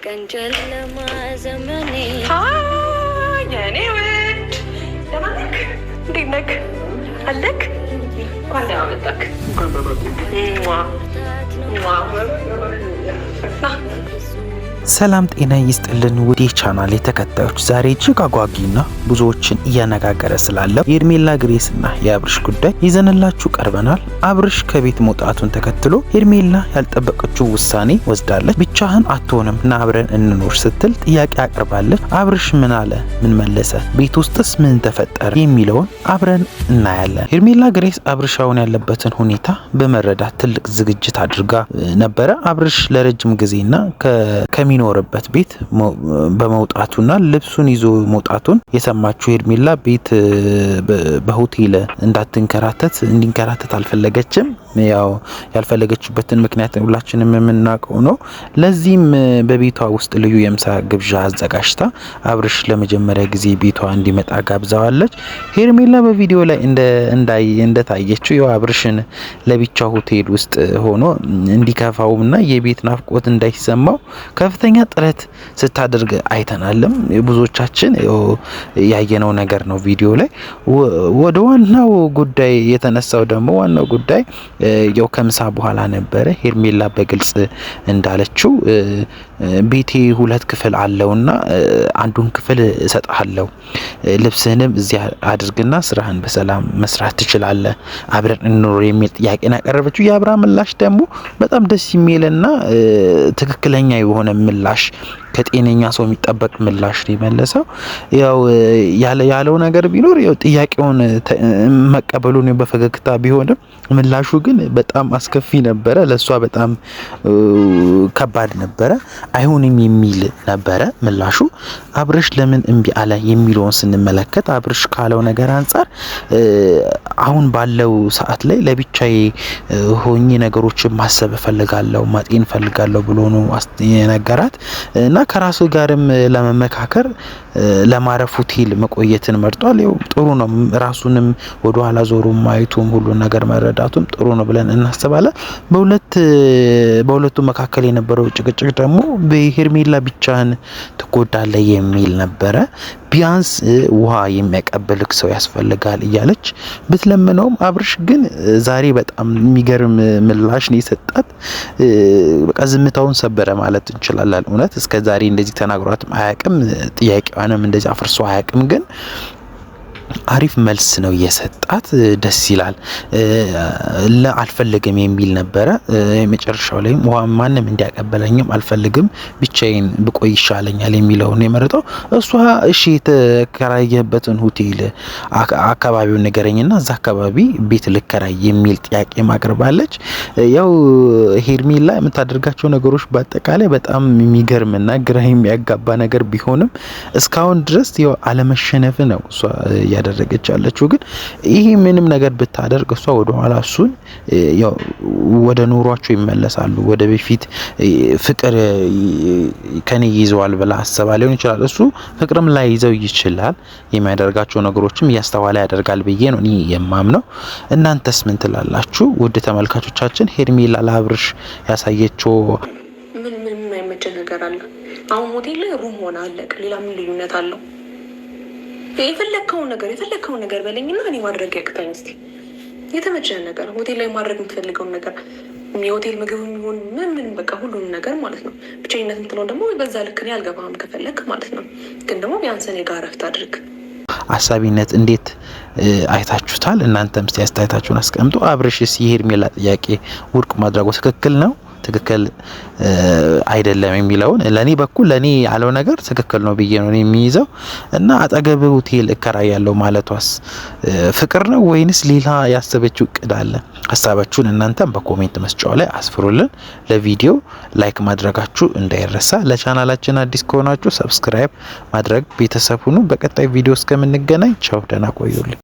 የቀን ጨለማ ዘመኔ የኔ ውድ ደህና ነህ? እንዴት ነህ? አለክ? እንኳን ደህና መጣክ። ሰላም ጤና ይስጥልን ውድ ቻናል ተከታዮች፣ ዛሬ እጅግ አጓጊና ብዙዎችን እያነጋገረ ስላለው የሄርሜላ ግሬስና የአብርሽ ጉዳይ ይዘንላችሁ ቀርበናል። አብርሽ ከቤት መውጣቱን ተከትሎ ሄርሜላ ያልጠበቀችው ውሳኔ ወስዳለች። ብቻህን አትሆንም ና አብረን እንኖር ስትል ጥያቄ አቅርባለች። አብርሽ ምን አለ? ምን መለሰ? ቤት ውስጥስ ምን ተፈጠረ? የሚለውን አብረን እናያለን። ሄርሜላ ግሬስ አብርሻውን ያለበትን ሁኔታ በመረዳት ትልቅ ዝግጅት አድርጋ ነበረ። አብርሽ ለረጅም ጊዜና ከሚኖርበት ቤት በመውጣቱና ልብሱን ይዞ መውጣቱን የሰማችው ሄርሜላ ቤት በሆቴል እንዲንከራተት አልፈለገችም። ያው ያልፈለገችበትን ምክንያት ሁላችንም የምናውቀው ነው። ለዚህም በቤቷ ውስጥ ልዩ የምሳ ግብዣ አዘጋጅታ አብርሽ ለመጀመሪያ ጊዜ ቤቷ እንዲመጣ ጋብዛዋለች። ሄርሜላ በቪዲዮ ላይ እንደታየችው ያው አብርሽን ለብቻው ሆቴል ውስጥ ሆኖ እንዲከፋውና የቤት ናፍቆት እንዳይሰማው ከፍተኛ ጥረት ስታደርግ አይተናልም። ብዙዎቻችን ያየነው ነገር ነው ቪዲዮ ላይ። ወደ ዋናው ጉዳይ የተነሳው ደግሞ ዋናው ጉዳይ ያው ከምሳ በኋላ ነበረ። ሄርሜላ በግልጽ እንዳለችው ቤቴ 2 ክፍል አለውና አንዱን ክፍል እሰጥሃለሁ፣ ልብስህንም እዚያ አድርግና ስራህን በሰላም መስራት ትችላለህ፣ አብረን እንኖር የሚል ጥያቄን ያቀረበችው። የአብርሃም ምላሽ ደግሞ በጣም ደስ የሚልና ትክክለኛ የሆነ ምላሽ፣ ከጤነኛ ሰው የሚጠበቅ ምላሽ ነው የመለሰው። ያው ያለው ነገር ቢኖር ያው ጥያቄውን መቀበሉን በፈገግታ ቢሆንም ምላሹ ግን በጣም አስከፊ ነበረ። ለሷ በጣም ከባድ ነበረ። አይሆንም የሚል ነበረ ምላሹ። አብርሽ ለምን እምቢ አለ የሚለውን ስንመለከት አብርሽ ካለው ነገር አንፃር አሁን ባለው ሰዓት ላይ ለብቻዬ ሆኜ ነገሮችን ማሰብ ፈልጋለሁ፣ ማጤን ፈልጋለሁ ብሎ ነው የነገራት እና ከራሱ ጋርም ለመመካከር ለማረፍ ሆቴል መቆየትን መርጧል። ያው ጥሩ ነው። ራሱንም ወደ ኋላ ዞሮ ማየቱም ሁሉ ነገር መረዳቱም ጥሩ ነው ብለን እናስባለን። በሁለቱ መካከል የነበረው ጭቅጭቅ ደግሞ በሄርሜላ ብቻህን ትጎዳለህ የሚል ነበረ። ቢያንስ ውሃ የሚያቀብልክ ሰው ያስፈልጋል እያለች ብትለምነውም አብርሽ ግን ዛሬ በጣም የሚገርም ምላሽ ነው የሰጣት። በቃ ዝምታውን ሰበረ ማለት እንችላለን። እውነት እስከ ዛሬ እንደዚህ ተናግሯትም አያውቅም። ጥያቄዋንም እንደዚህ አፍርሶ አያውቅም። ግን አሪፍ መልስ ነው የሰጣት። ደስ ይላል። አልፈልግም የሚል ነበረ። የመጨረሻው ላይ ማንም እንዲያቀበለኝም አልፈልግም፣ ብቻዬን ብቆይ ይሻለኛል የሚለው ነው የመረጠው። እሷ እሺ የተከራየበትን ሆቴል አካባቢውን ንገረኝና እዛ አካባቢ ቤት ልከራይ የሚል ጥያቄ ማቅርባለች። ያው ሄርሜላ የምታደርጋቸው ነገሮች በአጠቃላይ በጣም የሚገርምና ግራ የሚያጋባ ነገር ቢሆንም እስካሁን ድረስ ያው አለመሸነፍ ነው እሷ ያደረገች ያለችው። ግን ይሄ ምንም ነገር ብታደርግ እሷ ወደ ኋላ እሱን ያው ወደ ኑሯቸው ይመለሳሉ፣ ወደ በፊት ፍቅር ከኔ ይዘዋል ብላ አሰባ ሊሆን ይችላል። እሱ ፍቅርም ላይ ይዘው ይችላል። የሚያደርጋቸው ነገሮችም እያስተዋለ ያደርጋል ብዬ ነው እኔ የማምነው። እናንተስ ምን ትላላችሁ? ውድ ተመልካቾቻችን ሄርሜላ ለአብርሽ ያሳየችው ምን የማይመች ነገር አለ? አሁን ሆቴል ላይ ሩም ሆነ አለቅ። ሌላ ምን ልዩነት አለው? የፈለከውን ነገር በለኝና እኔ ማድረግ ያቅታኝ። እስቲ የተመቸህን ነገር ሆቴል ላይ ማድረግ የምትፈልገውን ነገር፣ የሆቴል ምግብ የሚሆን ምን በቃ ሁሉንም ነገር ማለት ነው። ብቸኝነት የምትለው ደግሞ በዛ ልክ እኔ አልገባህም ከፈለክ ማለት ነው። ግን ደግሞ ቢያንስ እኔ ጋር እረፍት አድርግ። አሳቢነት እንዴት አይታችሁታል? እናንተም እስቲ አስተያየታችሁን አስቀምጡ። አብርሽስ የሄርሜላ ጥያቄ ውድቅ ማድረጉ ትክክል ነው ትክክል አይደለም የሚለውን ለኔ ያለው ነገር ትክክል ነው ብዬ ነው የሚይዘው። እና አጠገብ ሆቴል እከራያለሁ ማለቷስ ፍቅር ነው ወይንስ ሌላ ያሰበችው እቅድ አለ? ሀሳባችሁን እናንተም በኮሜንት መስጫው ላይ አስፍሩልን። ለቪዲዮ ላይክ ማድረጋችሁ እንዳይረሳ። ለቻናላችን አዲስ ከሆናችሁ ሰብስክራይብ ማድረግ ቤተሰብ ሁኑ። በቀጣይ ቪዲዮ እስከምንገናኝ ቻው፣ ደህና ቆዩልን።